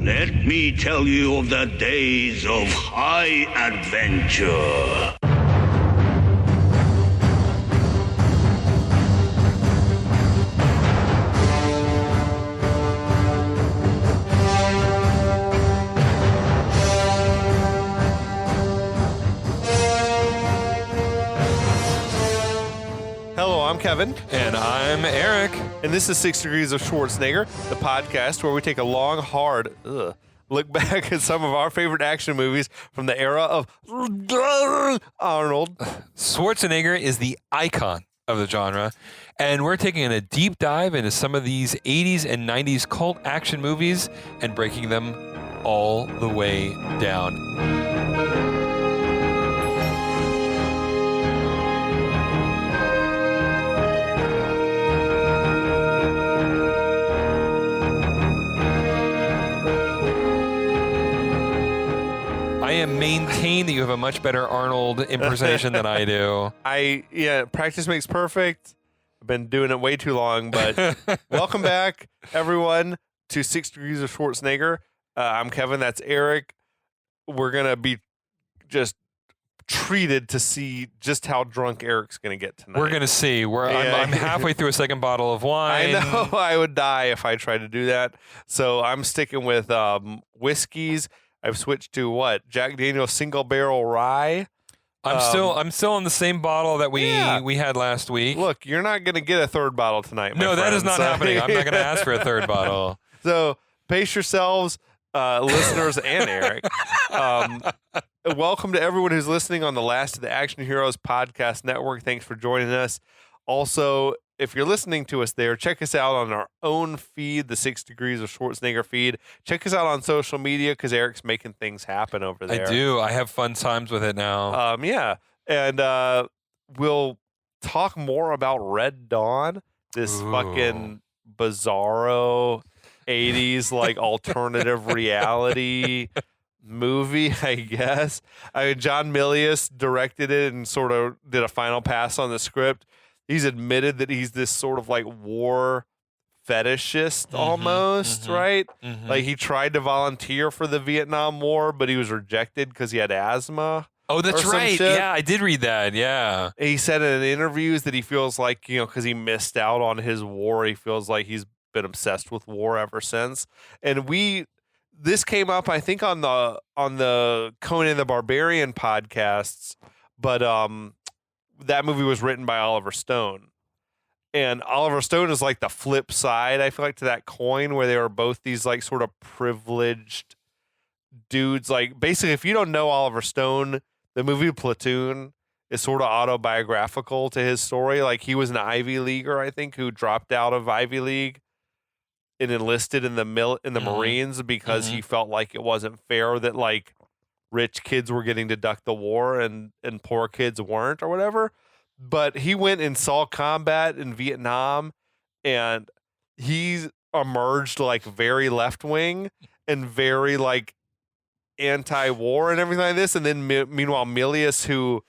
Let me tell you of the days of high adventure. Hello, I'm Kevin. And I'm Eric. And this is 6 Degrees of Schwarzenegger, the podcast where we take a long, hard look back at some of our favorite action movies from the era of Arnold. Schwarzenegger is the icon of the genre, and we're taking a deep dive into some of these 80s and 90s cult action movies and breaking them all the way down. I maintain that you have a much better Arnold impersonation than I do. Practice makes perfect. I've been doing it way too long, but welcome back, everyone, to 6 Degrees of Schwarzenegger. I'm Kevin. That's Eric. We're going to be just treated to see just how drunk Eric's going to get tonight. We're going to see. I'm halfway through a second bottle of wine. I know. I would die if I tried to do that. So I'm sticking with whiskeys. I've switched to Jack Daniel's Single Barrel Rye. I'm still on the same bottle that we had last week. Look, you're not going to get a third bottle tonight. No, that is not friends. happening. I'm not going to ask for a third bottle. So pace yourselves, listeners and Eric. Welcome to everyone who's listening on the Last of the Action Heroes podcast network. Thanks for joining us. Also, if you're listening to us there, check us out on our own feed, the 6 Degrees of Schwarzenegger feed. Check us out on social media because Eric's making things happen over there. I do. I have fun times with it now. And we'll talk more about Red Dawn, this fucking bizarro 80s alternative reality movie, I guess. John Milius directed it and sort of did a final pass on the script. He's admitted that he's this sort of war fetishist almost, right? Mm-hmm. Like he tried to volunteer for the Vietnam War, but he was rejected because he had asthma. Oh, that's right. Yeah, I did read that. Yeah. He said in interviews that he feels like, because he missed out on his war, he feels like he's been obsessed with war ever since. And this came up, I think, on the Conan the Barbarian podcasts, but that movie was written by Oliver Stone. And Oliver Stone is like the flip side, I feel like, to that coin where they were both these sort of privileged dudes. Basically, if you don't know Oliver Stone, the movie Platoon is sort of autobiographical to his story. He was an Ivy Leaguer, I think, who dropped out of Ivy League and enlisted in the Marines because he felt like it wasn't fair that rich kids were getting to duck the war and poor kids weren't or whatever. But he went and saw combat in Vietnam and he emerged very left wing and very anti-war and everything like this. And then meanwhile, Milius, who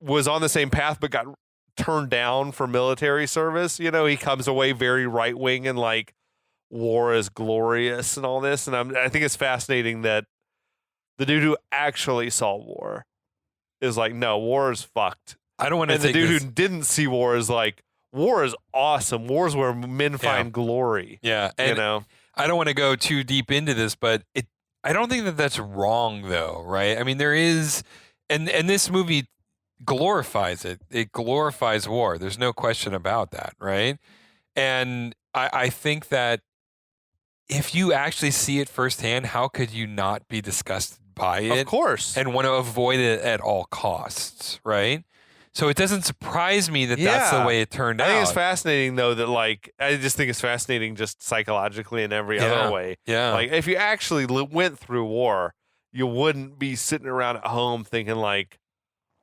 was on the same path but got turned down for military service, he comes away very right wing and war is glorious and all this. And I think it's fascinating that the dude who actually saw war is no, war is fucked. I don't want to. And the dude who didn't see war is war is awesome. War is where men find glory. Yeah, and I don't want to go too deep into this, but I don't think that that's wrong, though, right? I mean, there is, and this movie glorifies it. It glorifies war. There's no question about that, right? And I think that if you actually see it firsthand, how could you not be disgusted by it? Of course. And want to avoid it at all costs, right? So it doesn't surprise me that that's the way it turned out. I think it's fascinating, though, that I just think it's fascinating just psychologically in every other way. Yeah. If you actually went through war, you wouldn't be sitting around at home thinking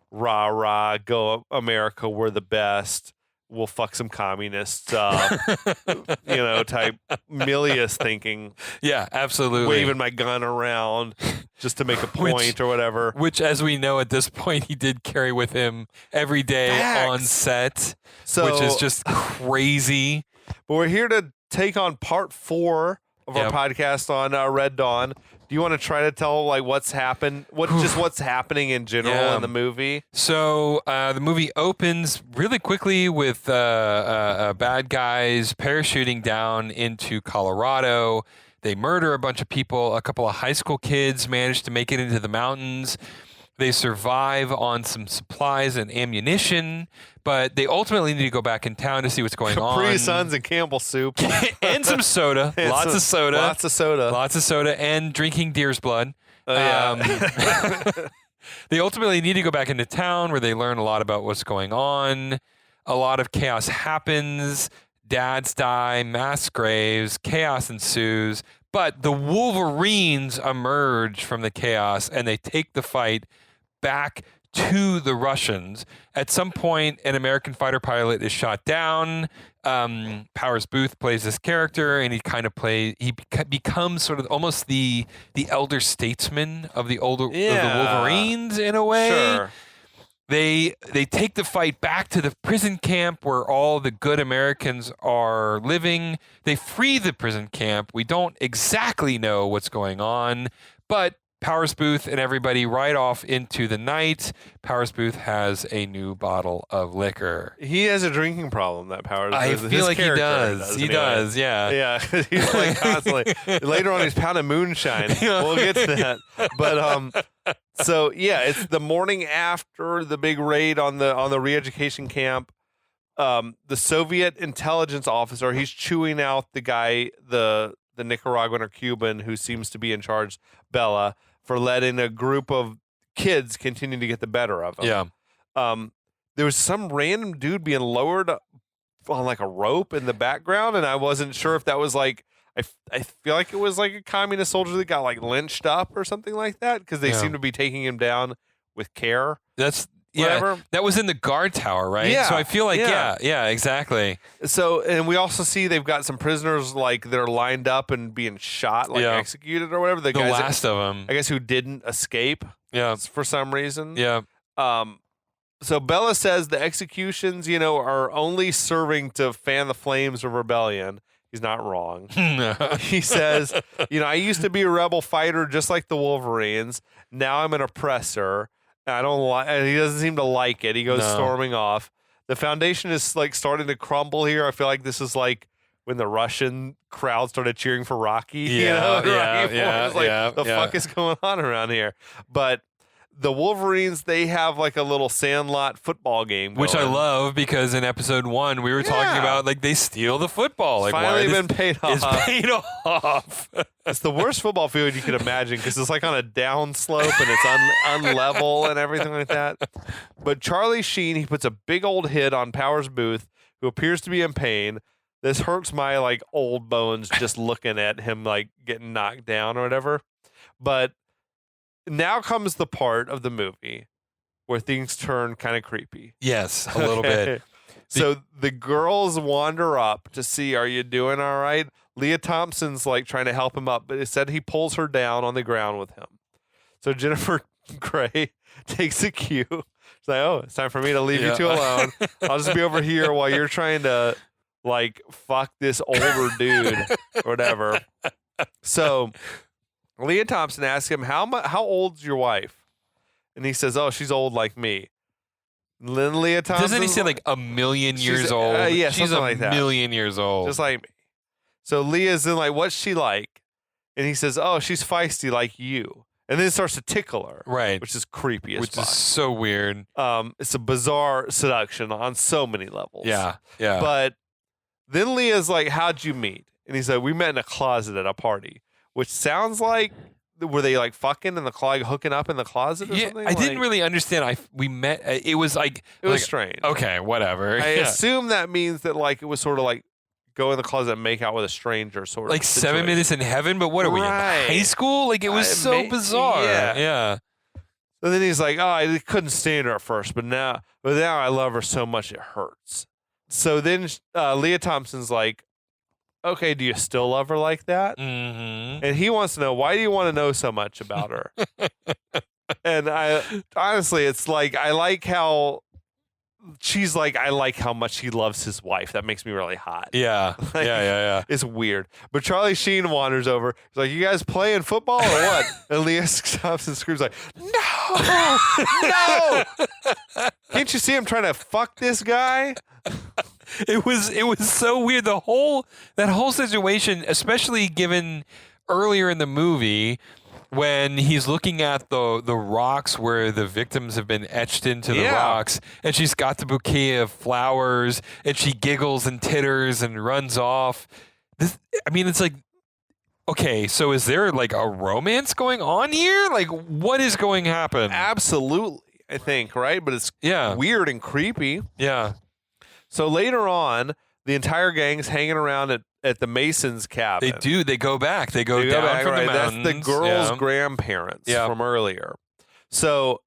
rah, rah, go America, we're the best. We'll fuck some communists up, type Milius thinking. Yeah, absolutely. Waving my gun around just to make a point or whatever. Which, as we know at this point, he did carry with him every day on set, which is just crazy. But we're here to take on part 4 of our podcast on Red Dawn. Do you want to try to tell like what's happened? What's happening in general in the movie? So the movie opens really quickly with bad guys parachuting down into Colorado. They murder a bunch of people. A couple of high school kids manage to make it into the mountains. They survive on some supplies and ammunition, but they ultimately need to go back in town to see what's going on. Capri Suns and Campbell soup. And some soda. Lots of soda. Lots of soda. Lots of soda and drinking deer's blood. Yeah. They ultimately need to go back into town where they learn a lot about what's going on. A lot of chaos happens. Dads die, mass graves, chaos ensues. But the Wolverines emerge from the chaos and they take the fight back to the Russians. At some point, an American fighter pilot is shot down. Powers Booth plays this character, and he becomes sort of almost the elder statesman of the Wolverines in a way. Sure. They take the fight back to the prison camp where all the good Americans are living. They free the prison camp. We don't exactly know what's going on, but Powers Booth and everybody ride off into the night. Powers Booth has a new bottle of liquor. He has a drinking problem, that Powers Booth. I feel like he does. He does, yeah. Yeah, he's like constantly. Later on, he's pounding moonshine. We'll get to that. But so yeah, it's the morning after the big raid on the re-education camp. The Soviet intelligence officer, he's chewing out the guy, the Nicaraguan or Cuban who seems to be in charge, Bella, for letting a group of kids continue to get the better of him. Yeah. There was some random dude being lowered on like a rope in the background, and I wasn't sure if that was like I feel like it was like a communist soldier that got like lynched up or something like that because they seem to be taking him down with care. Yeah, that was in the guard tower, right? Yeah. So I feel like, yeah, exactly. So, and we also see they've got some prisoners like that are lined up and being shot, like executed or whatever. The guys last of them, I guess, who didn't escape. Yeah, for some reason. Yeah. So Bella says the executions, are only serving to fan the flames of rebellion. He's not wrong. He says, I used to be a rebel fighter just like the Wolverines. Now I'm an oppressor. I don't like. He doesn't seem to like it. He goes storming off. The foundation is like starting to crumble here. I feel like this is like when the Russian crowd started cheering for Rocky. Yeah, the fuck is going on around here? But the Wolverines, they have like a little Sandlot football game going. Which I love because in episode 1 we were talking about like they steal the football. Like finally been paid off. It's paid off. It's the worst football field you could imagine because it's like on a down slope and it's unlevel and everything like that. But Charlie Sheen, he puts a big old hit on Powers Booth, who appears to be in pain. This hurts my like old bones just looking at him like getting knocked down or whatever. But now comes the part of the movie where things turn kind of creepy. Yes, a little bit. So the girls wander up to see, are you doing all right? Leah Thompson's like trying to help him up, but it said he pulls her down on the ground with him. So Jennifer Grey takes a cue. She's like, oh, it's time for me to leave you two alone. I'll just be over here while you're trying to like fuck this older dude or whatever. So Leah Thompson asks him, how old's your wife? And he says, oh, she's old like me. And then Leah Thompson, doesn't he say like a million years old? Yeah, she's like that. Million years old. Just like me. So Leah's in like, what's she like? And he says, oh, she's feisty like you. And then it starts to tickle her. Right. Which is creepy as fuck. Which is so weird. It's a bizarre seduction on so many levels. Yeah. Yeah. But then Leah's like, how'd you meet? And he's like, we met in a closet at a party. Which sounds like, were they like fucking in the closet, hooking up in the closet or something? I didn't really understand. We met. It was like it was strange. Okay, whatever. I assume that means that like it was sort of like go in the closet and make out with a stranger, sort of like situation. 7 Minutes in Heaven. But what are we in high school? Like it was so bizarre. Yeah. So then he's like, oh, I couldn't stand her at first, but now I love her so much it hurts. So then Leah Thompson's like, okay, do you still love her like that? Mm-hmm. And he wants to know, why do you want to know so much about her? And I honestly, it's like, I like how she's like, I like how much he loves his wife. That makes me really hot. Yeah. Like, Yeah. It's weird. But Charlie Sheen wanders over. He's like, you guys playing football or what? And Leah stops and screams like, no, no. Can't you see I'm trying to fuck this guy? It was so weird. That whole situation, especially given earlier in the movie when he's looking at the rocks where the victims have been etched into the rocks, and she's got the bouquet of flowers, and she giggles and titters and runs off. It's like, okay, so is there like a romance going on here? Like, what is going to happen? Absolutely, I think, right? But it's weird and creepy. Yeah. So later on, the entire gang's hanging around at the Masons' cabin. They do. They go back. They go down back, from right? the mountains. That's the girl's grandparents from earlier. So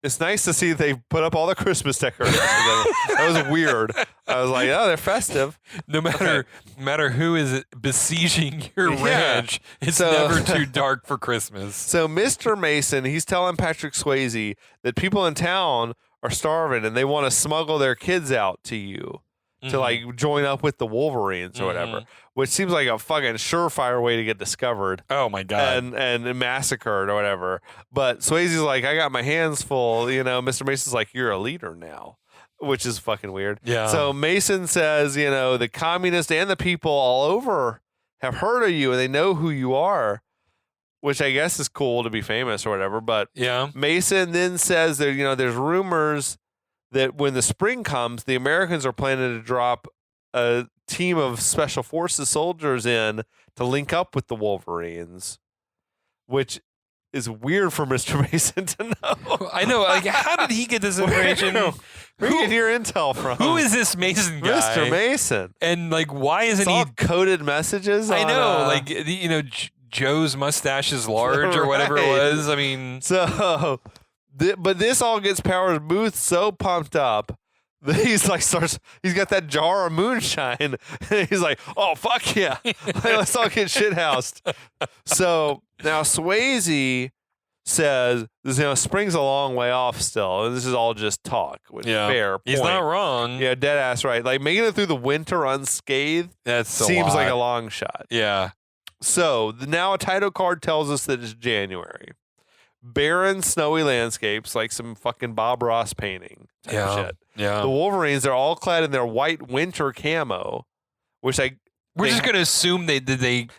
it's nice to see they put up all the Christmas decorations. That was weird. I was like, oh, they're festive. No matter who is besieging your ranch, it's never too dark for Christmas. So Mr. Mason, he's telling Patrick Swayze that people in town are starving and they want to smuggle their kids out to you to like join up with the Wolverines or whatever, which seems like a fucking surefire way to get discovered. Oh my God. And massacred or whatever. But Swayze's like, I got my hands full. Mr. Mason's like, you're a leader now, which is fucking weird. Yeah. So Mason says, the communists and the people all over have heard of you and they know who you are, which I guess is cool to be famous or whatever. But Mason then says that, there's rumors that when the spring comes, the Americans are planning to drop a team of special forces soldiers in to link up with the Wolverines, which is weird for Mr. Mason to know. I know. Like, how did he get this information? Where do you get your intel from? Who is this Mason guy? Mr. Mason. And like, why isn't all coded messages? I know. Joe's mustache is large or whatever it was. I mean, but this all gets Powers Booth so pumped up that he's got that jar of moonshine. And he's like, oh, fuck yeah. Let's all get shithoused. So now Swayze says, spring's a long way off still. And this is all just talk. Which fair point. He's not wrong. Yeah, dead ass right. Like making it through the winter unscathed seems like a long shot. Yeah. So now a title card tells us that it's January. Barren, snowy landscapes, like some fucking Bob Ross painting type of shit. Yeah. The Wolverines are all clad in their white winter camo, which we're just gonna assume they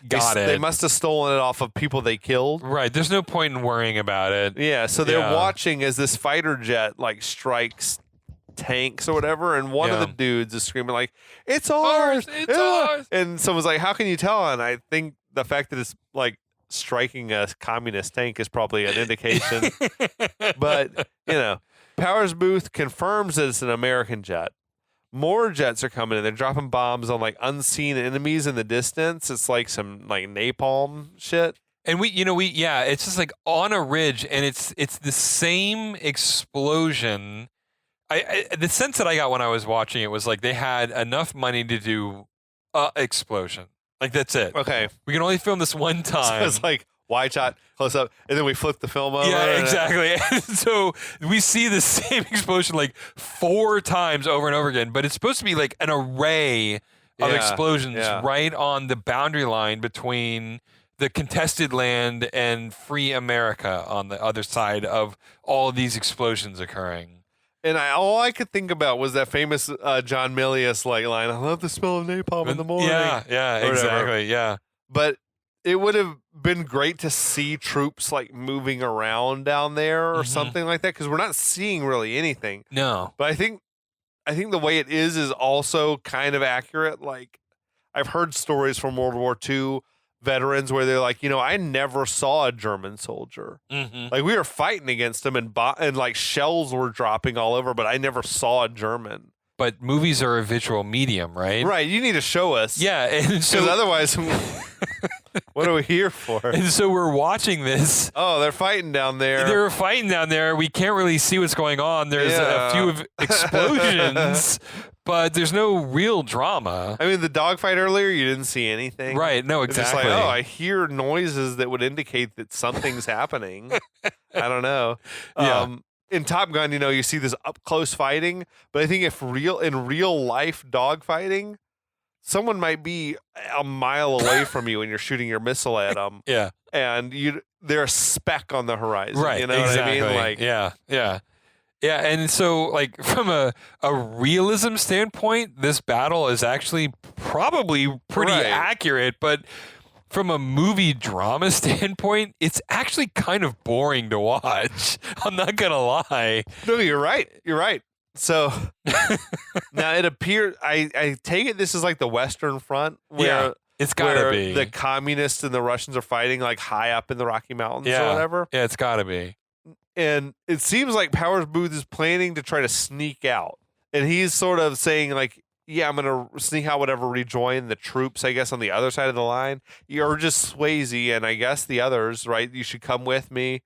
got it. They must have stolen it off of people they killed. Right. There's no point in worrying about it. Yeah. So they're watching as this fighter jet strikes tanks or whatever, and one of the dudes is screaming like, "It's ours! It's ours!" And someone's like, "How can you tell?" And I think the fact that it's like striking a communist tank is probably an indication. But Powers Booth confirms that it's an American jet. More jets are coming in. They're dropping bombs on unseen enemies in the distance. It's like some napalm shit. And it's just on a ridge, and it's the same explosion. The sense that I got when I was watching it was like they had enough money to do a explosion. Like, that's it. Okay. We can only film this one time. So it's like wide shot, close up, and then we flip the film over. Yeah, exactly. And so we see the same explosion 4 times over and over again, but it's supposed to be an array of explosions right on the boundary line between the contested land and free America on the other side of all of these explosions occurring. And all I could think about was that famous John Milius line, "I love the smell of napalm in the morning." Yeah, exactly. Yeah. But it would have been great to see troops moving around down there or something like that, because we're not seeing really anything. No. But I think the way it is also kind of accurate. I've heard stories from World War II veterans where they're like, I never saw a German soldier. We were fighting against them and shells were dropping all over, but I never saw a German. But movies are a visual medium, right? Right. You need to show us. Yeah. And so otherwise, what are we here for? And so we're watching this. Oh, they're fighting down there. They're fighting down there. We can't really see what's going on. There's a few explosions, but there's no real drama. I mean, the dogfight earlier, you didn't see anything. Right. No, exactly. It's just I hear noises that would indicate that something's happening. I don't know. Yeah. in Top Gun, you see this up close fighting, but I think in real life dog fighting, someone might be a mile away from you and you're shooting your missile at them. Yeah. And they're a speck on the horizon. Right. You know exactly. what I mean? Like, yeah. And so, like, from a realism standpoint, this battle is actually probably pretty accurate, but from a movie drama standpoint, it's actually kind of boring to watch. I'm not going to lie. No, you're right. You're right. So now it appears, I take it this is like the Western Front where it's gotta be. The communists and the Russians are fighting like high up in the Rocky Mountains or whatever. Yeah, it's gotta be. And it seems like Powers Booth is planning to try to sneak out. And he's sort of saying like, yeah, I'm going to sneak out, whatever, rejoin the troops, I guess, on the other side of the line. You're just Swayze and I guess the others, right? You should come with me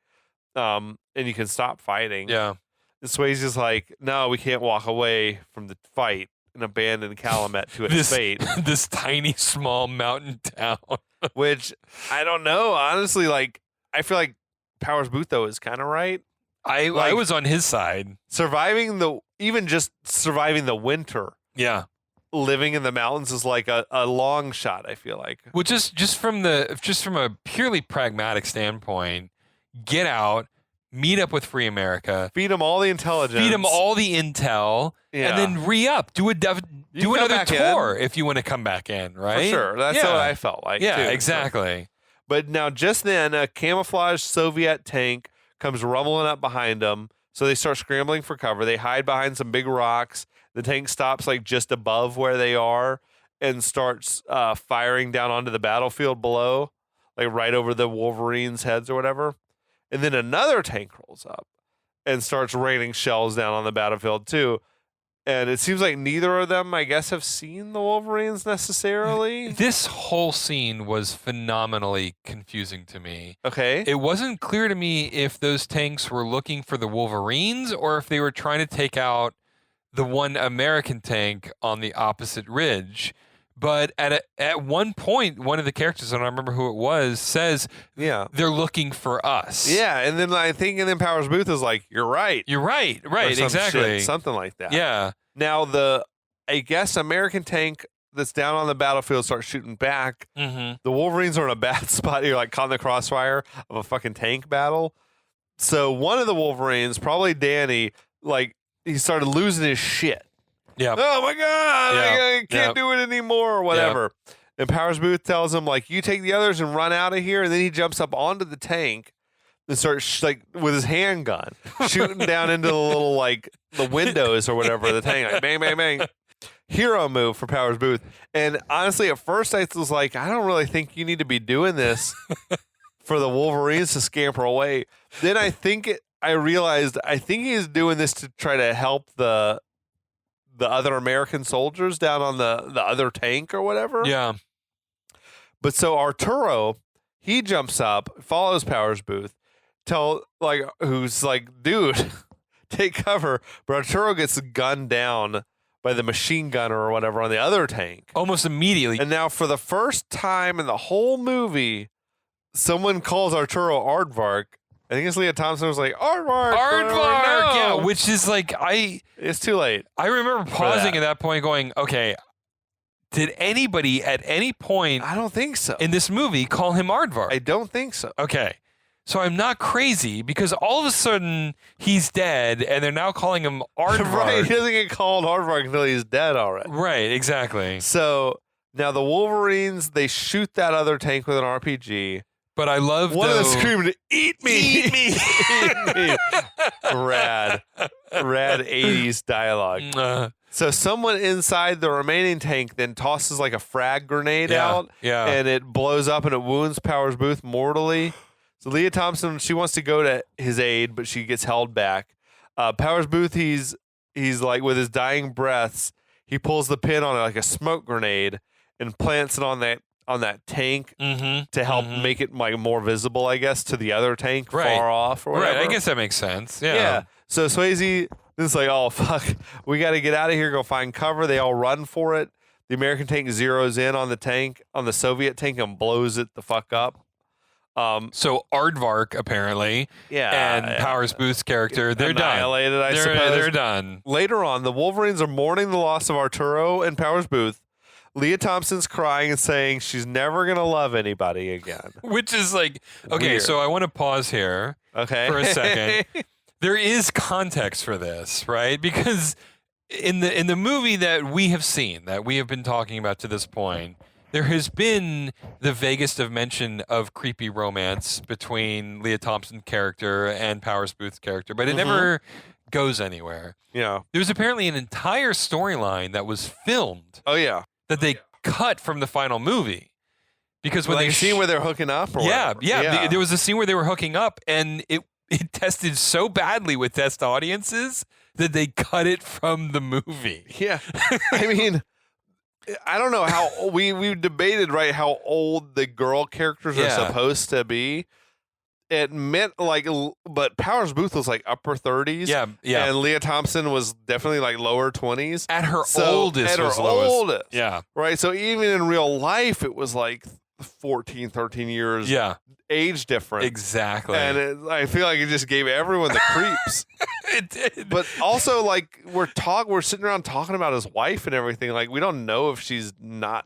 and you can stop fighting. Yeah. And Swayze's like, no, we can't walk away from the fight and abandon Calumet to its fate. This tiny, small mountain town. Which, I don't know. Honestly, like, I feel like Powers Booth, though, is kind of right. I was on his side. Surviving the winter. Yeah. Living in the mountains is like a long shot, I feel like. Well, just from a purely pragmatic standpoint, get out, meet up with Free America, feed them all the intelligence, feed them all the intel, and then re-up. Do another tour if you want to come back in, right? For sure. That's what I felt like. Yeah, too. exactly. But now, just then, a camouflaged Soviet tank comes rumbling up behind them. So they start scrambling for cover. They hide behind some big rocks. The tank stops like just above where they are and starts firing down onto the battlefield below, like right over the Wolverines' heads or whatever. And then another tank rolls up and starts raining shells down on the battlefield too. And it seems like neither of them, I guess, have seen the Wolverines necessarily. This whole scene was phenomenally confusing to me. Okay. It wasn't clear to me if those tanks were looking for the Wolverines or if they were trying to take out the one American tank on the opposite ridge. But at one point, one of the characters, I don't remember who it was, says, they're looking for us. Yeah, and then Powers Booth is like, you're right. You're right, exactly. Shit, something like that. Yeah. Now, I guess American tank that's down on the battlefield starts shooting back. Mm-hmm. The Wolverines are in a bad spot. You're like caught in the crossfire of a fucking tank battle. So one of the Wolverines, probably Danny, like, he started losing his shit. Yeah. Oh my God, I can't do it anymore or whatever. Yep. And Powers Booth tells him, like, you take the others and run out of here. And then he jumps up onto the tank and starts, like, with his handgun, shooting down into the little, like, the windows or whatever of the tank. Like, bang, bang, bang. Hero move for Powers Booth. And honestly, at first I was like, I don't really think you need to be doing this for the Wolverines to scamper away. Then I realized he's doing this to try to help the other American soldiers down on the other tank or whatever. Yeah. But so Arturo, he jumps up, follows Powers Booth, who's like, dude, take cover. But Arturo gets gunned down by the machine gunner or whatever on the other tank. Almost immediately. And now for the first time in the whole movie, someone calls Arturo Aardvark. I think it's Leah Thompson was like, Aardvark! Aardvark! Yeah, which is like, it's too late. I remember pausing at that point going, okay, did anybody at any point I don't think so. in this movie call him Aardvark? I don't think so. Okay. So I'm not crazy because all of a sudden he's dead and they're now calling him Aardvark. Right, he doesn't get called Aardvark until he's dead already. Right, exactly. So now the Wolverines, they shoot that other tank with an RPG. But I love one of them screaming, "Eat me! Eat me!" Eat me! Rad 80s dialogue. So someone inside the remaining tank then tosses like a frag grenade out, and it blows up and it wounds Powers Booth mortally. So Leah Thompson, she wants to go to his aid, but she gets held back. Powers Booth, he's like with his dying breaths, he pulls the pin on like a smoke grenade and plants it on that tank to help make it like more visible, I guess, to the other tank far off or whatever. Right, I guess that makes sense. Yeah. So Swayze is like, oh, fuck, we got to get out of here, go find cover. They all run for it. The American tank zeroes in on the Soviet tank and blows it the fuck up. So Aardvark apparently, Yeah, and Powers Booth's character, they're done. annihilated, I suppose. They're done. Later on, the Wolverines are mourning the loss of Arturo and Powers Booth. Leah Thompson's crying and saying she's never going to love anybody again. Which is like, okay, Weird. so I want to pause here Okay. for a second. There is context for this, right? Because in the movie that we have seen, that we have been talking about to this point, there has been the vaguest of mention of creepy romance between Leah Thompson's character and Powers Booth's character, but it never goes anywhere. Yeah. There's apparently an entire storyline that was filmed Oh, yeah. that they cut from the final movie. Because when Like they scene where they're hooking up or yeah, whatever. yeah, there was a scene where they were hooking up, and it tested so badly with test audiences that they cut it from the movie. Yeah. I mean, I don't know how we debated, right, how old the girl characters are Yeah. supposed to be. It meant but Powers Booth was like upper 30s. Yeah, yeah. And Leah Thompson was definitely like lower 20s. At her So, oldest, at her was lowest. oldest. Yeah, Right. So even in real life, it was like 14, 13 years yeah, age difference. exactly. And I feel like it just gave everyone the creeps. It did. But also, like, we're sitting around talking about his wife and everything. Like, we don't know if she's not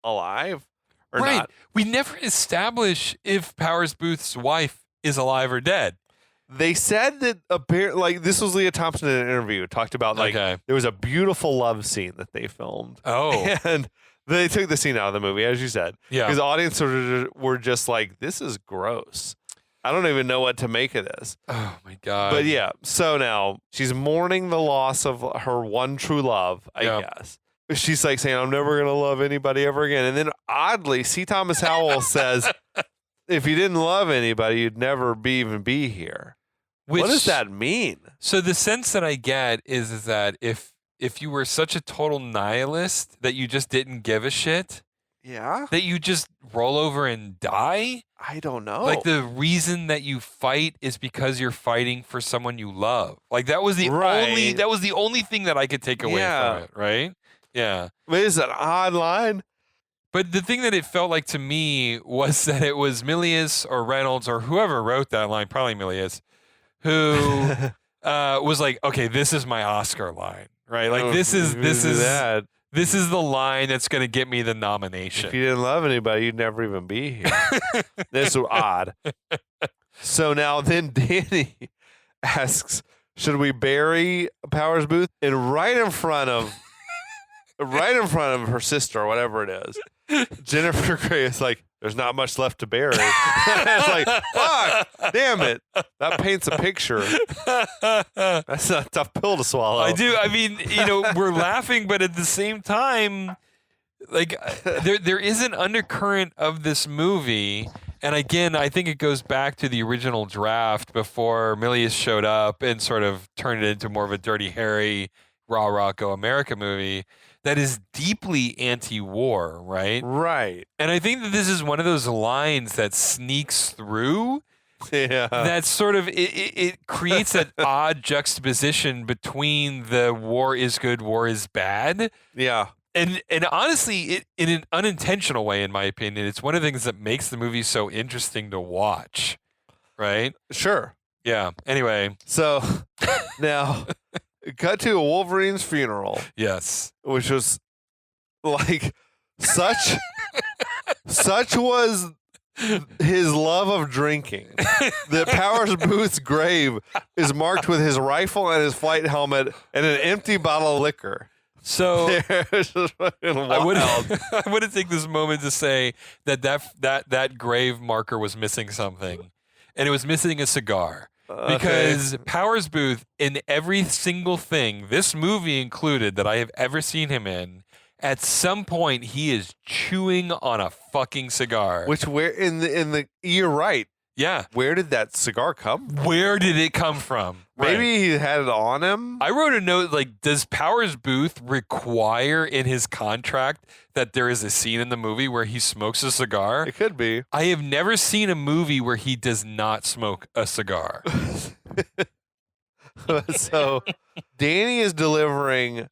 alive or right, not. we never establish if Powers Booth's wife is alive or dead. They said that apparently, like, this was Leah Thompson in an interview, talked about like Okay. there was a beautiful love scene that they filmed, Oh, and they took the scene out of the movie, as you said, yeah. because the audience were just like, "This is gross. I don't even know what to make of this." Oh my god. But yeah, so now she's mourning the loss of her one true love, I Yeah. guess. She's like saying, "I'm never going to love anybody ever again." And then oddly, C. Thomas Howell says, "If you didn't love anybody, you'd never even be here." What does that mean? So the sense that I get is that if you were such a total nihilist that you just didn't give a shit, Yeah, that you just roll over and die, I don't know. like the reason that you fight is because you're fighting for someone you love. Like that was the Right. only thing that I could take away Yeah. from it, right? Yeah. But it's an odd line. But the thing that it felt like to me was that it was Milius or Reynolds or whoever wrote that line, probably Milius, who was like, okay, this is my Oscar line, right? Like this is that. this is the line that's going to get me the nomination. If you didn't love anybody, you'd never even be here. This is odd. So now then Danny asks, should we bury Powers Booth? And right in front of her sister or whatever it is, Jennifer Grey is like, there's not much left to bury. It's like, fuck, damn it. That paints a picture. That's a tough pill to swallow. I do. I mean, we're laughing, but at the same time, like there is an undercurrent of this movie. And again, I think it goes back to the original draft before Milius showed up and sort of turned it into more of a Dirty Harry, rah, go America movie that is deeply anti-war, right? Right. And I think that this is one of those lines that sneaks through. Yeah. That sort of it creates that odd juxtaposition between the war is good, war is bad. Yeah. And honestly, in an unintentional way, in my opinion, it's one of the things that makes the movie so interesting to watch. Right? Sure. Yeah. Anyway. So now cut to a Wolverine's funeral, Yes. which was like such was his love of drinking that Powers Booth's grave is marked with his rifle and his flight helmet and an empty bottle of liquor. So It's just fucking wild. I want to take this moment to say that grave marker was missing something, and it was missing a cigar. Because Powers Booth, in every single thing, this movie included, that I have ever seen him in, at some point he is chewing on a fucking cigar. Which where in the you're right. Yeah. Where did that cigar come from? Where did it come from? Maybe he had it on him. I wrote a note like, does Powers Booth require in his contract that there is a scene in the movie where he smokes a cigar? It could be. I have never seen a movie where he does not smoke a cigar. So Danny is delivering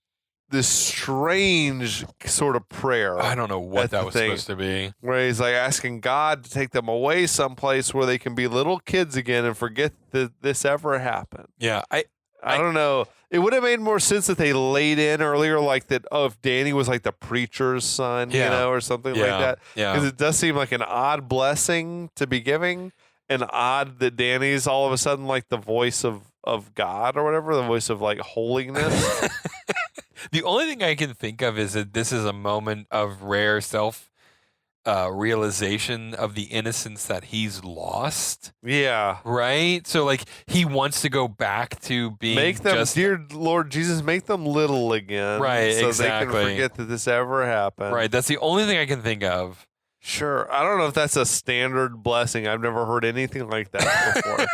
this strange sort of prayer. I don't know what at that the was thing, supposed to be. where he's like asking God to take them away someplace where they can be little kids again and forget that this ever happened. Yeah, I don't know. It would have made more sense if they laid in earlier, like that. Oh, if Danny was like the preacher's son, you Yeah. know, or something like Yeah. that. Yeah. Because it does seem like an odd blessing to be giving, and odd that Danny's all of a sudden like the voice of God or whatever, the voice of like holiness. The only thing I can think of is that this is a moment of rare self realization of the innocence that he's lost. Yeah. Right? So like he wants to go back to being Make them, just dear Lord Jesus, make them little again. Right, So exactly. they can forget that this ever happened. right. That's the only thing I can think of. Sure. I don't know if that's a standard blessing. I've never heard anything like that before.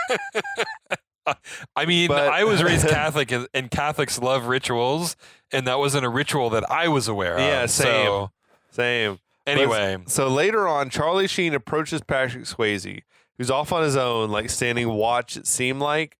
I mean, But- I was raised Catholic, and Catholics love rituals, and that wasn't a ritual that I was aware of. Yeah, same. So, Same. anyway, So later on, Charlie Sheen approaches Patrick Swayze, who's off on his own, like standing watch, it seemed like.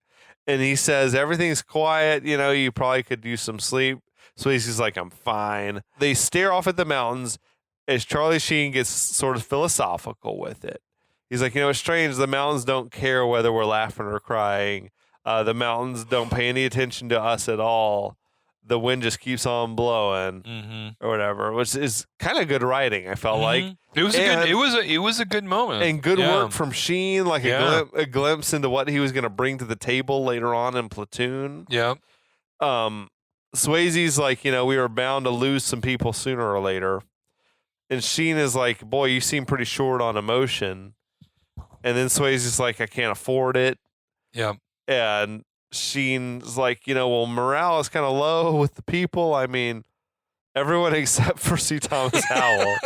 And he says, everything's quiet. You know, you probably could use some sleep. Swayze's like, I'm fine. They stare off at the mountains as Charlie Sheen gets sort of philosophical with it. He's like, you know, it's strange. The mountains don't care whether we're laughing or crying. The mountains don't pay any attention to us at all. The wind just keeps on blowing. Or whatever, which is kind of good writing. I felt like it was it was a good moment and good Yeah. work from Sheen, like Yeah. a glimpse into what he was going to bring to the table later on in Platoon. Yeah, Swayze's like, you know, we were bound to lose some people sooner or later, and Sheen is like, boy, you seem pretty short on emotion. And then Swayze's like, I can't afford it, yeah. and Sheen's like, you know, well, morale is kind of low with the people. I mean, everyone except for C. Thomas Howell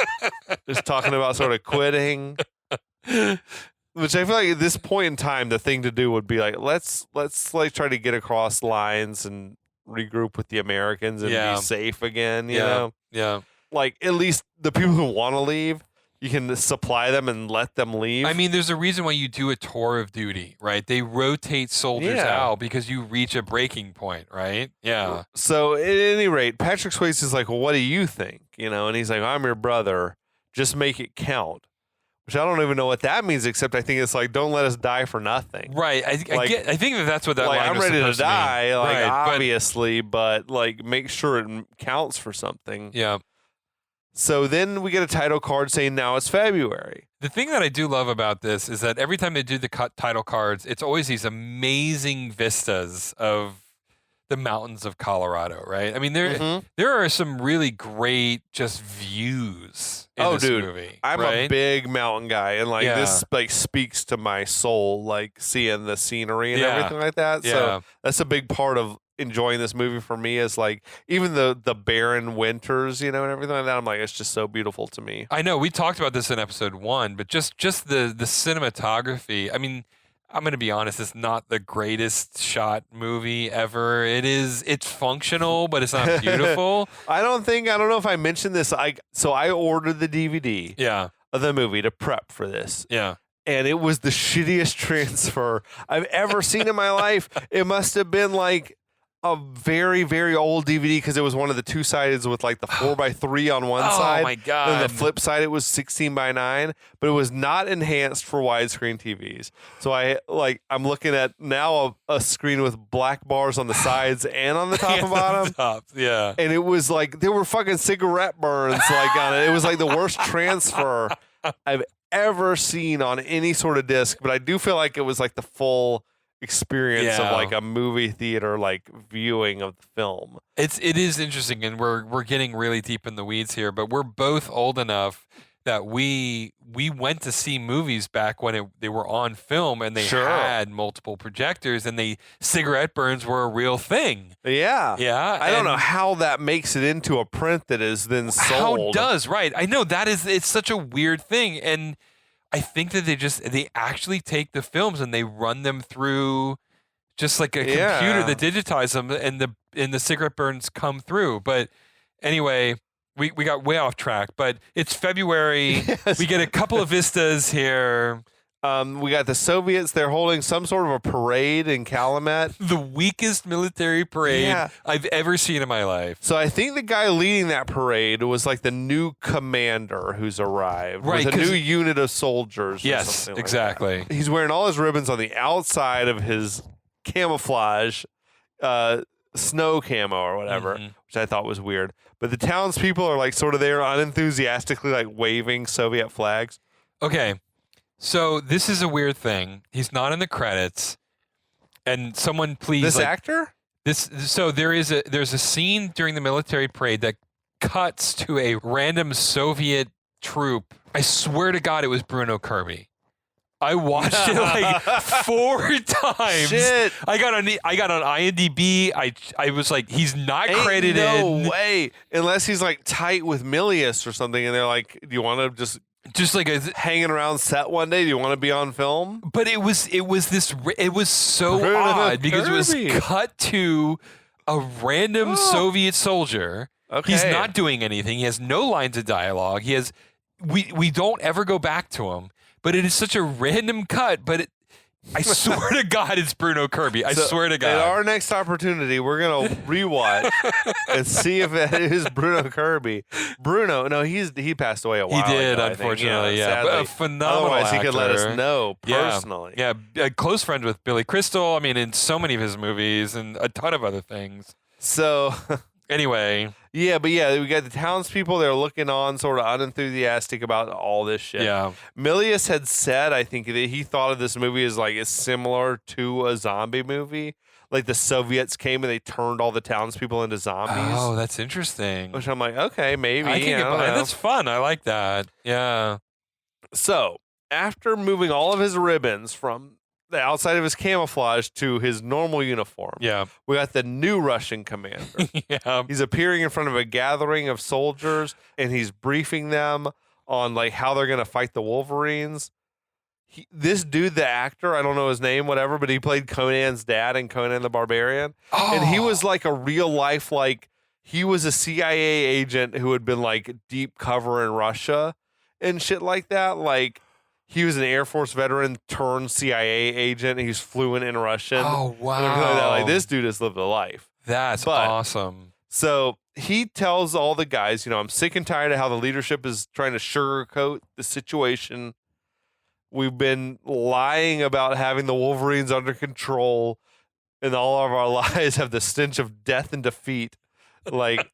is talking about sort of quitting, which I feel like at this point in time, the thing to do would be like, let's like try to get across lines and regroup with the Americans and Yeah. be safe again. You Yeah. know, Yeah. like at least the people who want to leave, you can supply them and let them leave. I mean, there's a reason why you do a tour of duty, right? They rotate soldiers Yeah. out because you reach a breaking point, right? Yeah. So at any rate, Patrick Swayze is like, well, what do you think? You know, and he's like, I'm your brother. Just make it count. Which I don't even know what that means, except I think it's like, don't let us die for nothing. Right. I think that's what that Like, line I'm was ready to supposed mean. die, like Right, but- obviously, but like make sure it counts for something. yeah. So then we get a title card saying now it's February. The thing that I do love about this is that every time they do the title cards, it's always these amazing vistas of the mountains of Colorado, right? I mean, there are some really great just views in Oh, this dude, movie. I'm right? a big mountain guy, and like Yeah. this like speaks to my soul, like seeing the scenery and Yeah. everything like that. Yeah. So that's a big part of enjoying this movie for me, is like even the barren winters, you know, and everything like that. I'm like, it's just so beautiful to me. I know we talked about this in episode 1, but just the cinematography. I mean, I'm going to be honest, it's not the greatest shot movie ever. It's functional, but it's not beautiful. I don't know if I mentioned this. I ordered the DVD Yeah. of the movie to prep for this. Yeah. And it was the shittiest transfer I've ever seen in my life. It must have been like a very, very old DVD, because it was one of the two-sideds with like the 4x3 on one side. Oh my god. And the flip side, it was 16:9, but it was not enhanced for widescreen TVs. So I'm looking at now a screen with black bars on the sides and on the top and bottom. Top. Yeah. And it was like there were fucking cigarette burns like on it. It was like the worst transfer I've ever seen on any sort of disc. But I do feel like it was like the full experience of Yeah. like a movie theater like viewing of the film. It is interesting, and we're getting really deep in the weeds here, but we're both old enough that we went to see movies back when they were on film, and they Sure. had multiple projectors, and cigarette burns were a real thing. Yeah. Yeah, I don't know and how that makes it into a print that is then sold. How does right? I know it's such a weird thing, and I think that they actually take the films and they run them through just like a computer Yeah. that digitize them, and the cigarette burns come through. But anyway, we got way off track. But it's February. Yes. We get a couple of vistas here. We got the Soviets. They're holding some sort of a parade in Calumet. The weakest military parade I've ever seen in my life. So I think the guy leading that parade was like the new commander who's arrived with a new unit of soldiers. Yes, or exactly. Like he's wearing all his ribbons on the outside of his camouflage snow camo or whatever, which I thought was weird. But the townspeople are like sort of there unenthusiastically like waving Soviet flags. Okay. So this is a weird thing. He's not in the credits, and someone please. This actor? There's a scene during the military parade that cuts to a random Soviet troop. I swear to God, it was Bruno Kirby. I watched it like 4 times. Shit. I got on IMDb. I was like, he's not credited. No way. Unless he's like tight with Milius or something, and they're like, "Do you want to just like hanging around set one day? Do you want to be on film?" But it was so odd because it was cut to a random Soviet soldier. Okay. He's not doing anything. He has no lines of dialogue. We don't ever go back to him. But it is such a random cut. But I swear to God, it's Bruno Kirby. I swear to God. At our next opportunity, we're gonna rewatch and see if it is Bruno Kirby. Bruno, no, he passed away a while ago. He did, I unfortunately. think, But a phenomenal Otherwise, actor. he could let us know personally. Yeah, a close friend with Billy Crystal. I mean, in so many of his movies and a ton of other things. So. Anyway. Yeah, we got the townspeople. They're looking on, sort of unenthusiastic about all this shit. Yeah. Milius had said, I think, that he thought of this movie as like similar to a zombie movie. Like the Soviets came and they turned all the townspeople into zombies. Oh, that's interesting. Which I'm like, okay, maybe. I can get by. That's fun. I like that. Yeah. So after moving all of his ribbons from the outside of his camouflage to his normal uniform. Yeah. We got the new Russian commander. Yeah. He's appearing in front of a gathering of soldiers and he's briefing them on like how they're going to fight the Wolverines. This dude, the actor, I don't know his name, whatever, but he played Conan's dad in Conan the Barbarian. Oh. And he was like a real life, like he was a CIA agent who had been like deep cover in Russia and shit like that. Like, he was an Air Force veteran turned CIA agent. And he's fluent in Russian. Oh, wow. Like, this dude has lived a life. That's awesome. So he tells all the guys, I'm sick and tired of how the leadership is trying to sugarcoat the situation. We've been lying about having the Wolverines under control, and all of our lies have the stench of death and defeat. Like,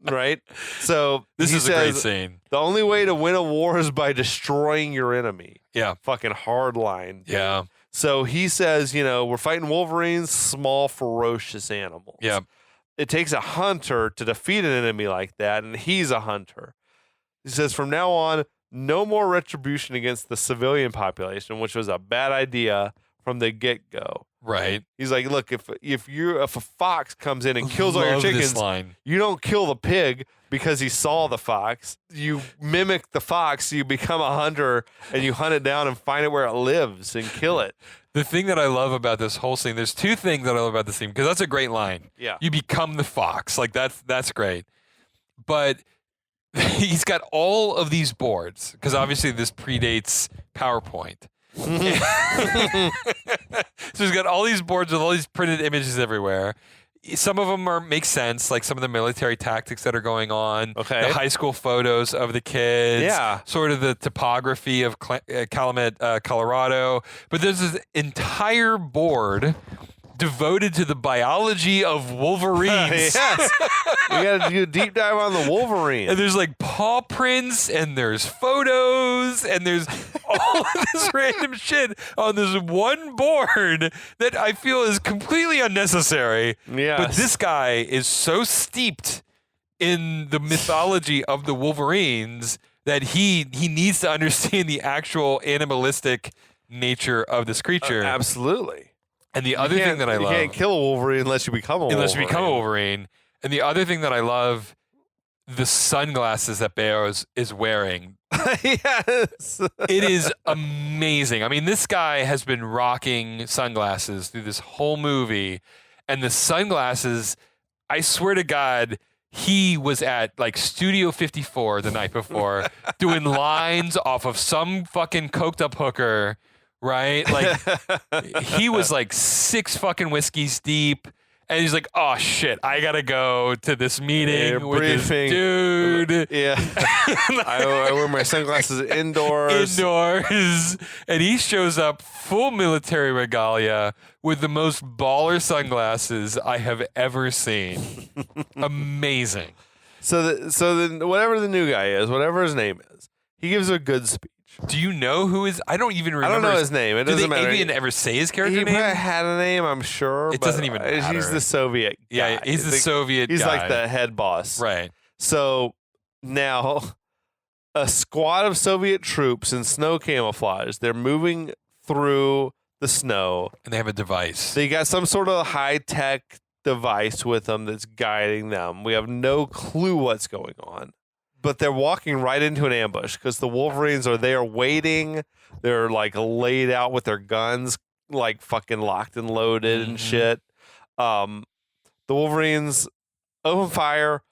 right? So this is a great scene. The only way to win a war is by destroying your enemy. Yeah. Fucking hard line. Dude. Yeah. So he says, we're fighting Wolverines, small, ferocious animals. Yeah. It takes a hunter to defeat an enemy like that, and he's a hunter. He says, from now on, no more retribution against the civilian population, which was a bad idea from the get-go. Right. He's like, look, if a fox comes in and kills all your chickens, you don't kill the pig because he saw the fox. You mimic the fox, you become a hunter, and you hunt it down and find it where it lives and kill it. The thing that I love about this whole scene, there's two things that I love about this scene, because that's a great line. Yeah. You become the fox. Like, that's great. But he's got all of these boards, because obviously this predates PowerPoint. So he's got all these boards with all these printed images everywhere. Some of them make sense, like some of the military tactics that are going on. Okay. The high school photos of the kids. Yeah. Sort of the topography of Calumet, Colorado. But there's this entire board devoted to the biology of Wolverines. Yes. We got to do a deep dive on the Wolverine. And there's like paw prints and there's photos and there's all of this random shit on this one board that I feel is completely unnecessary. Yes. But this guy is so steeped in the mythology of the Wolverines that he needs to understand the actual animalistic nature of this creature. Absolutely. And the other thing that I love... You can't kill a Wolverine unless you become a Wolverine. Unless you become a Wolverine. And the other thing that I love, the sunglasses that Bayo is wearing. Yes. It is amazing. I mean, this guy has been rocking sunglasses through this whole movie. And the sunglasses, I swear to God, he was at like Studio 54 the night before doing lines off of some fucking coked up hooker right? Like he was like 6 fucking whiskeys deep. And he's like, oh shit, I gotta go to this meeting with briefing. this dude. Yeah. I wear my sunglasses indoors. And he shows up full military regalia with the most baller sunglasses I have ever seen. Amazing. So then whatever the new guy is, whatever his name is, he gives a good speech. Do you know who is? I don't even remember. I don't know his name. It doesn't matter. Did they ever say his character He name? probably had a name, I'm sure. It doesn't even matter. He's the Soviet guy. Yeah, he's the Soviet He's guy. like the head boss. Right. So now a squad of Soviet troops in snow camouflage, they're moving through the snow. And they have a device. They got some sort of high-tech device with them that's guiding them. We have no clue what's going on. But they're walking right into an ambush because the Wolverines are there waiting. They're like laid out with their guns, like fucking locked and loaded and shit. The Wolverines open fire.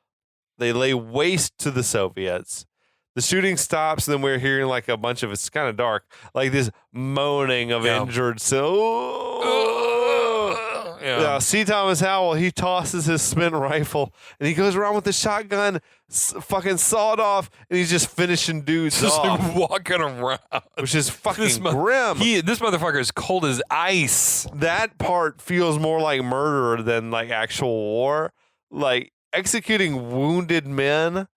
They lay waste to the Soviets. The shooting stops, and then we're hearing like a bunch of, it's kind of dark, like this moaning of injured. C. Thomas Howell, he tosses his spent rifle, and he goes around with the shotgun, fucking sawed off, and he's just finishing dudes Just off, like walking around. which is fucking grim. This motherfucker is cold as ice. That part feels more like murder than like actual war. Like executing wounded men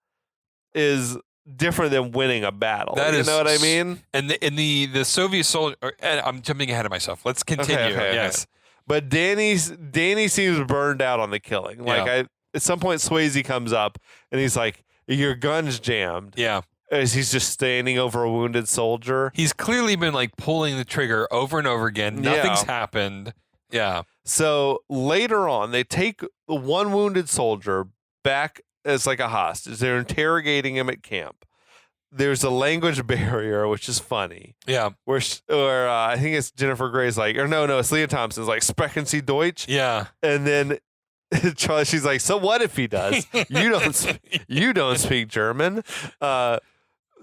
is different than winning a battle. You know what I mean? And the Soviet soldier. I'm jumping ahead of myself. Let's continue. Okay. Yes. But Danny seems burned out on the killing. Like at some point, Swayze comes up and he's like, "Your gun's jammed." Yeah. As he's just standing over a wounded soldier. He's clearly been like pulling the trigger over and over again. Nothing's happened. Yeah. So later on, they take the one wounded soldier back as like a hostage. They're interrogating him at camp. There's a language barrier, which is funny. Yeah. Where I think it's Jennifer Grey's like, or no, it's Leah Thompson's like, "Sprechen Sie Deutsch?" Yeah. And then Charlie, she's like, "So what if he does? You don't speak German."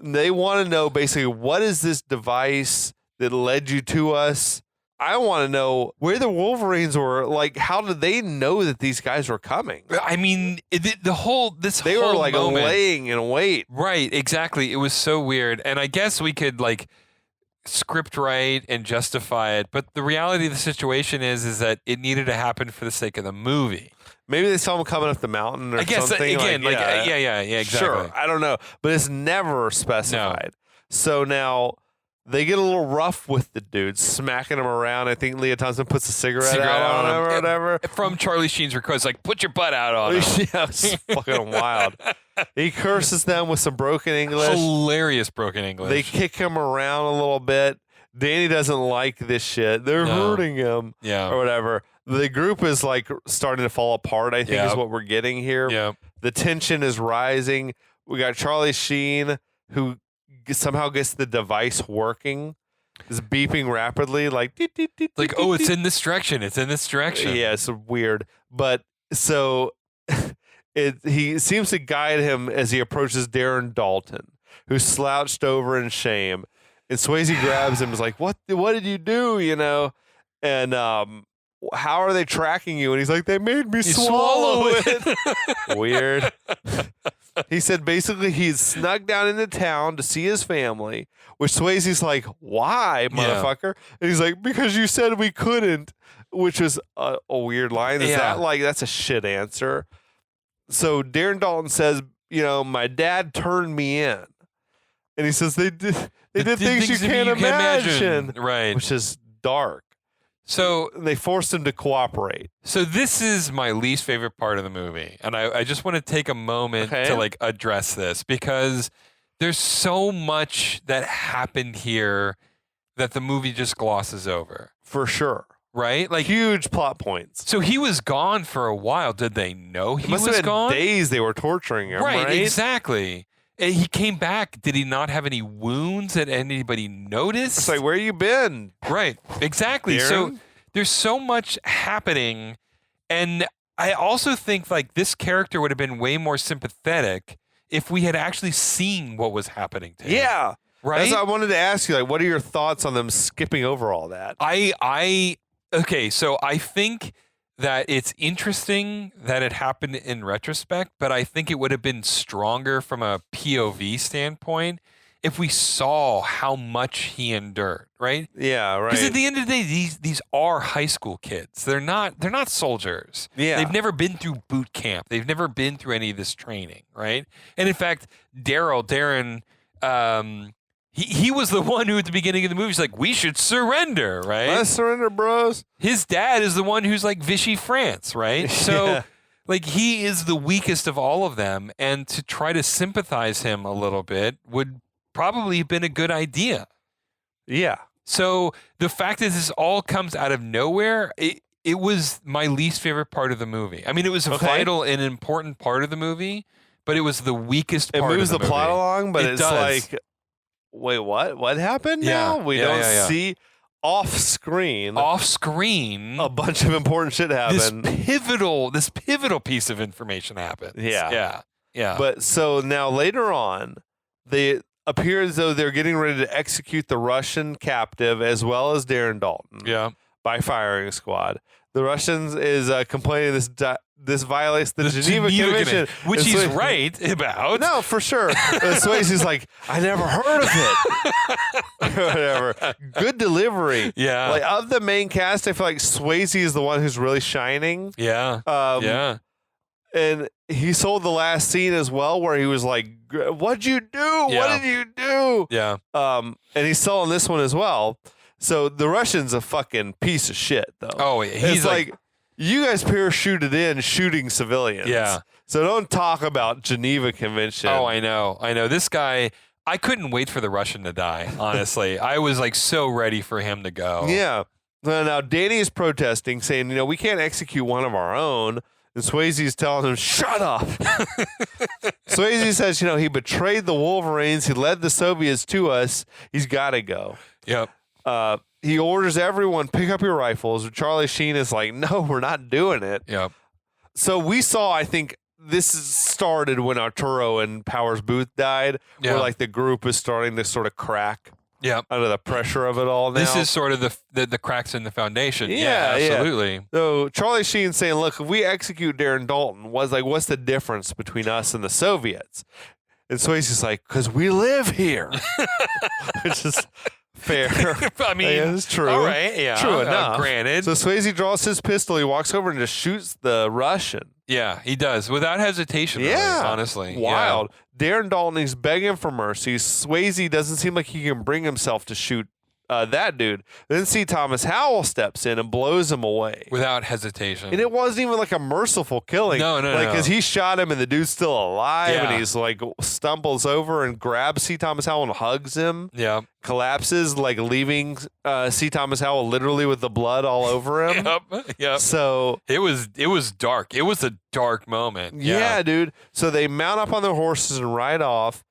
They want to know basically, what is this device that led you to us? I want to know where the Wolverines were. Like, how did they know that these guys were coming? I mean, They were like moment, laying in wait. Right, exactly. It was so weird. And I guess we could like script write and justify it, but the reality of the situation is that it needed to happen for the sake of the movie. Maybe they saw him coming up the mountain or I guess something. yeah, exactly. Sure, I don't know, but it's never specified. No. So now they get a little rough with the dude, smacking him around. I think Leah Thompson puts a cigarette out on him or whatever. From Charlie Sheen's request, like, "Put your butt out on him." Yeah, it's fucking wild. He curses them with some broken English. Hilarious broken English. They kick him around a little bit. Danny doesn't like this shit. They're hurting him or whatever. The group is like starting to fall apart, I think is what we're getting here. Yeah. The tension is rising. We got Charlie Sheen, who somehow gets the device working, is beeping rapidly, like, like, "Oh, it's in this direction. It's in this direction." Yeah, it's weird. But so he seems to guide him as he approaches Darren Dalton, who's slouched over in shame. And Swayze grabs him and is like, what did you do? You know? And how are they tracking you? And he's like, "They made me swallow it." Weird. He said basically he's snuck down into town to see his family, which Swayze's like, "Why, motherfucker?" And he's like, "Because you said we couldn't," which was a weird line. Is that like, that's a shit answer? So Darren Dalton says, "My dad turned me in." And he says they did things you can't imagine. Right. Which is dark. So they forced him to cooperate. So this is my least favorite part of the movie. And I just want to take a moment to like address this, because there's so much that happened here that the movie just glosses over. For sure. Right? Like huge plot points. So he was gone for a while. Did they know he was gone? Days they were torturing him, right? Exactly. And he came back. Did he not have any wounds that anybody noticed? It's like, where you been? Right. Exactly. Darren? So there's so much happening. And I also think like this character would have been way more sympathetic if we had actually seen what was happening to him. Yeah. Right? That's what I wanted to ask you. Like, what are your thoughts on them skipping over all that? Okay, so I think that it's interesting that it happened in retrospect, but I think it would have been stronger from a POV standpoint if we saw how much he endured, right? Yeah, right. Because at the end of the day, these are high school kids. They're not soldiers. Yeah. They've never been through boot camp. They've never been through any of this training, right? And in fact, Darren, he was the one who at the beginning of the movie is like, we should surrender, right? Let's surrender, bros. His dad is the one who's like Vichy France, right? So Yeah. like he is the weakest of all of them, and to try to sympathize him a little bit would probably have been a good idea. Yeah. So the fact that this all comes out of nowhere, it was my least favorite part of the movie. I mean, it was a vital and important part of the movie, but it was the weakest part of the movie. It moves the plot along, but it's does. like, wait, what happened Yeah. now? We Yeah, don't yeah. see off screen Off-screen, a bunch of important shit happen. this pivotal piece of information happens. Yeah. Yeah. But so now later on, they appear as though they're getting ready to execute the Russian captive as well as Darren Dalton yeah. by firing squad. The Russians is complaining this violates the Geneva Convention, which And he's Swayze- right about. No, for sure. Swayze's like, I never heard of it. Whatever. Good delivery. Yeah. Like of the main cast, I feel like Swayze is the one who's really shining. Yeah. Yeah. And he sold the last scene as well, where he was like, "What'd you do? Yeah. What did you do?" Yeah. And he's selling this one as well. So the Russian's a fucking piece of shit, though. Oh, he's it's like you guys parachuted in shooting civilians. Yeah. So don't talk about Geneva Convention. Oh, I know. This guy, I couldn't wait for the Russian to die, honestly. I was like so ready for him to go. Yeah. Well, now Danny is protesting, saying, we can't execute one of our own. And Swayze's telling him, shut up. Swayze says, he betrayed the Wolverines. He led the Soviets to us. He's got to go. Yep. He orders everyone, pick up your rifles. Charlie Sheen is like, no, we're not doing it. Yep. So we saw, I think, this started when Arturo and Powers Booth died, Yeah. where like the group is starting to sort of crack Yep. under the pressure of it all now. This is sort of the cracks in the foundation. Yeah, yeah. Absolutely. So Charlie Sheen's saying, look, if we execute Darren Dalton, what's the difference between us and the Soviets? And Swayze's like, because we live here. Which is fair. I mean, yeah, it's true. All right. Yeah. True enough. Granted. So Swayze draws his pistol. He walks over and just shoots the Russian. Yeah, he does without hesitation. Yeah. Really, honestly. Wild. Darren Dalton, he's begging for mercy. Swayze doesn't seem like he can bring himself to shoot that dude. Then C. Thomas Howell steps in and blows him away. Yeah. Without hesitation. And it wasn't even like a merciful killing. No. Because he shot him and the dude's still alive Yeah. and he's like stumbles over and grabs C. Thomas Howell and hugs him. Yeah. Collapses, like leaving C. Thomas Howell literally with the blood all over him. Yep. So It was dark. It was a dark moment. yeah, dude. So they mount up on their horses and ride off.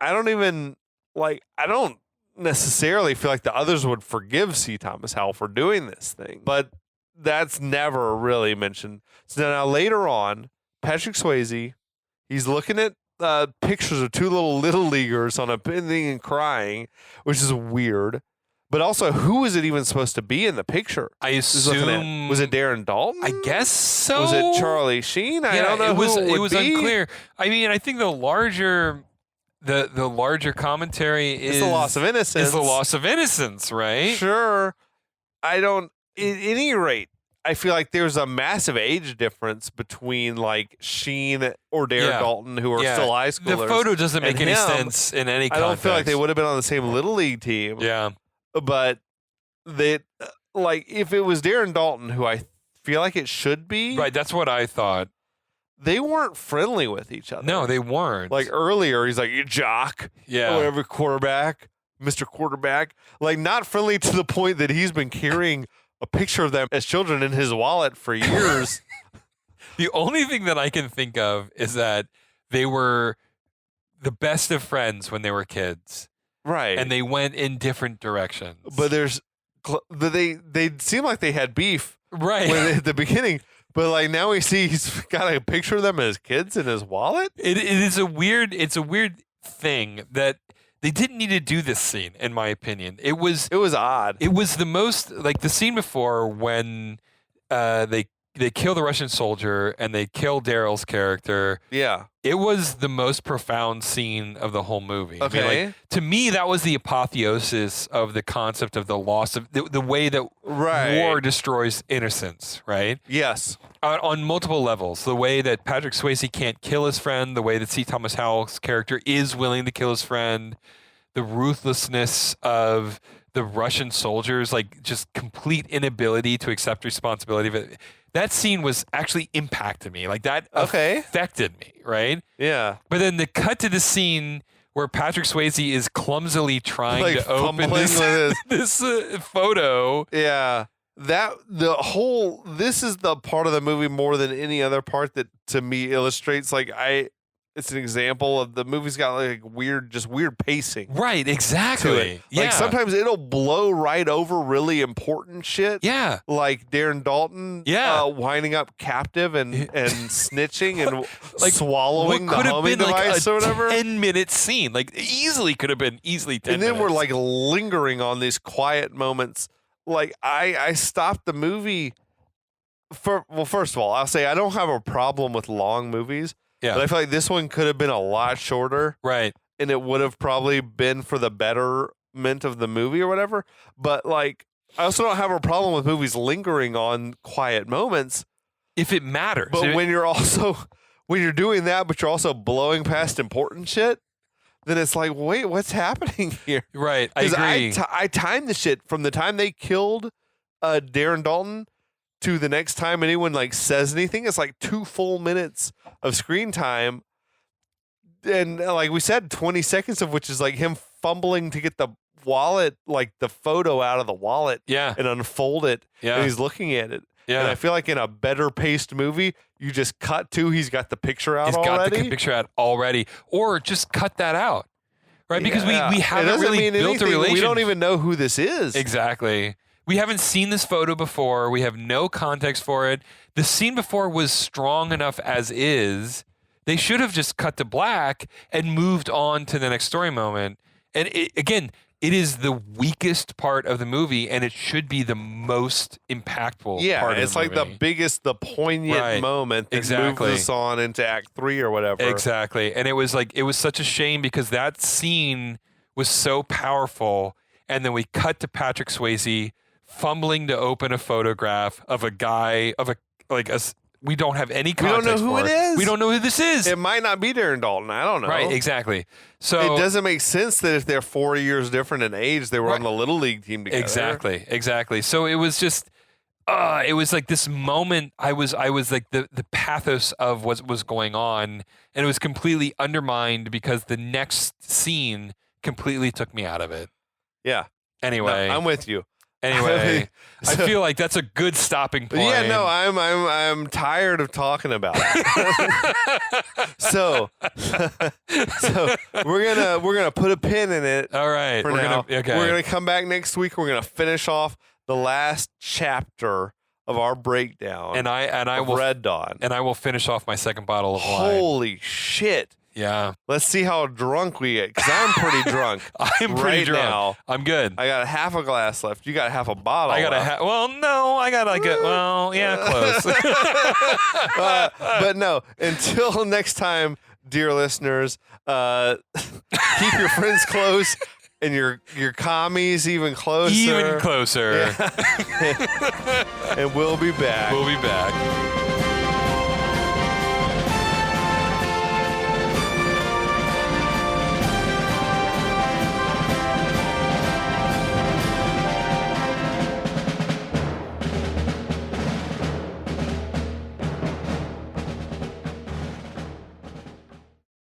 I don't necessarily feel like the others would forgive C. Thomas Howell for doing this thing, but that's never really mentioned. So now later on, Patrick Swayze, he's looking at pictures of two little leaguers on a thing and crying, which is weird. But also, who is it even supposed to be in the picture? I He's looking assume. at- was it Darren Dalton? I guess so. Was it Charlie Sheen? I don't know. It was. who It would was be. unclear. I mean, I think the larger commentary is It's the loss of innocence. Is the loss of innocence, right? Sure. I don't. At any rate, I feel like there's a massive age difference between like Sheen or Darren Yeah. Dalton, who are Yeah. still high schoolers. The photo doesn't and make any him, sense in any I context. don't feel like they would have been on the same little league team. Yeah. But they, like, if it was Darren Dalton, who I feel like it should be, Right. That's what I thought. they weren't friendly with each other. No, they weren't. Like earlier, he's like, "You jock," yeah. or whatever, quarterback, Mr. Quarterback. Like, not friendly to the point that he's been carrying a picture of them as children in his wallet for years. The only thing that I can think of is that they were the best of friends when they were kids, Right. and they went in different directions. But they seem like they had beef right. at the beginning. But like now we see he's got a picture of them as kids in his wallet. It's a weird thing that they didn't need to do this scene, in my opinion. It was odd. It was the most like the scene before when they kill the Russian soldier and they kill Daryl's character. Yeah. It was the most profound scene of the whole movie. Okay. I mean, like, to me, that was the apotheosis of the concept of the loss of the way that war destroys innocence, right? Yes. On multiple levels. The way that Patrick Swayze can't kill his friend, the way that C. Thomas Howell's character is willing to kill his friend, the ruthlessness of the Russian soldiers, like just complete inability to accept responsibility. But that scene was actually impacted me. Like that affected me, right? Yeah. But then the cut to the scene where Patrick Swayze is clumsily trying Like to open this photo. Yeah. This is the part of the movie more than any other part that to me illustrates it's an example of the movie's got like weird pacing. Right, exactly. Yeah. Like sometimes it'll blow right over really important shit. Yeah. Like Darren Dalton winding up captive and snitching and like swallowing the homing device or whatever. 10-minute scene. Like easily could have been 10 minutes. And then we're like lingering on these quiet moments. Like I stopped the movie first of all, I'll say I don't have a problem with long movies. Yeah. But I feel like this one could have been a lot shorter. Right. And it would have probably been for the betterment of the movie or whatever. But like, I also don't have a problem with movies lingering on quiet moments. If it matters. But when you're doing that, but you're also blowing past important shit, then it's like, wait, what's happening here? Right. I agree. I timed the shit from the time they killed Darren Dalton to the next time anyone like says anything. It's like 2 full minutes of screen time, and like we said, 20 seconds of which is like him fumbling to get the wallet, like the photo out of the wallet, and unfold it, and he's looking at it. And I feel like in a better paced movie, you just cut to he's got the picture out already. He's got the picture out already, or just cut that out, right? Because we haven't really built a relationship. We don't even know who this is. Exactly. We haven't seen this photo before. We have no context for it. The scene before was strong enough as is. They should have just cut to black and moved on to the next story moment. And again, it is the weakest part of the movie, and it should be the most impactful part of the movie. Yeah, it's like the biggest, the poignant moment that moves us on into Act 3 or whatever. Exactly. And it was such a shame because that scene was so powerful, and then we cut to Patrick Swayze fumbling to open a photograph of a guy we don't have any context. We don't know who it is. We don't know who this is. It might not be Darren Dalton. I don't know. Right, exactly. So it doesn't make sense that if they're 4 years different in age, they were on the Little League team together. Exactly. So it was just it was like this moment I was like the pathos of what was going on, and it was completely undermined because the next scene completely took me out of it. Yeah. Anyway, no, I'm with you. Anyway, I feel like that's a good stopping point. Yeah, no, I'm tired of talking about it. so we're gonna put a pin in it. All right, we're gonna come back next week. We're gonna finish off the last chapter of our breakdown. And I will Red Dawn. And I will finish off my second bottle of wine. Holy shit! Yeah. Let's see how drunk we get, because I'm pretty drunk. I'm pretty drunk. Now. I'm good. I got half a glass left. You got half a bottle. I got left. well, no, I got like close. But no, until next time, dear listeners, keep your friends close and your commies even closer. Even closer. Yeah. And we'll be back. We'll be back.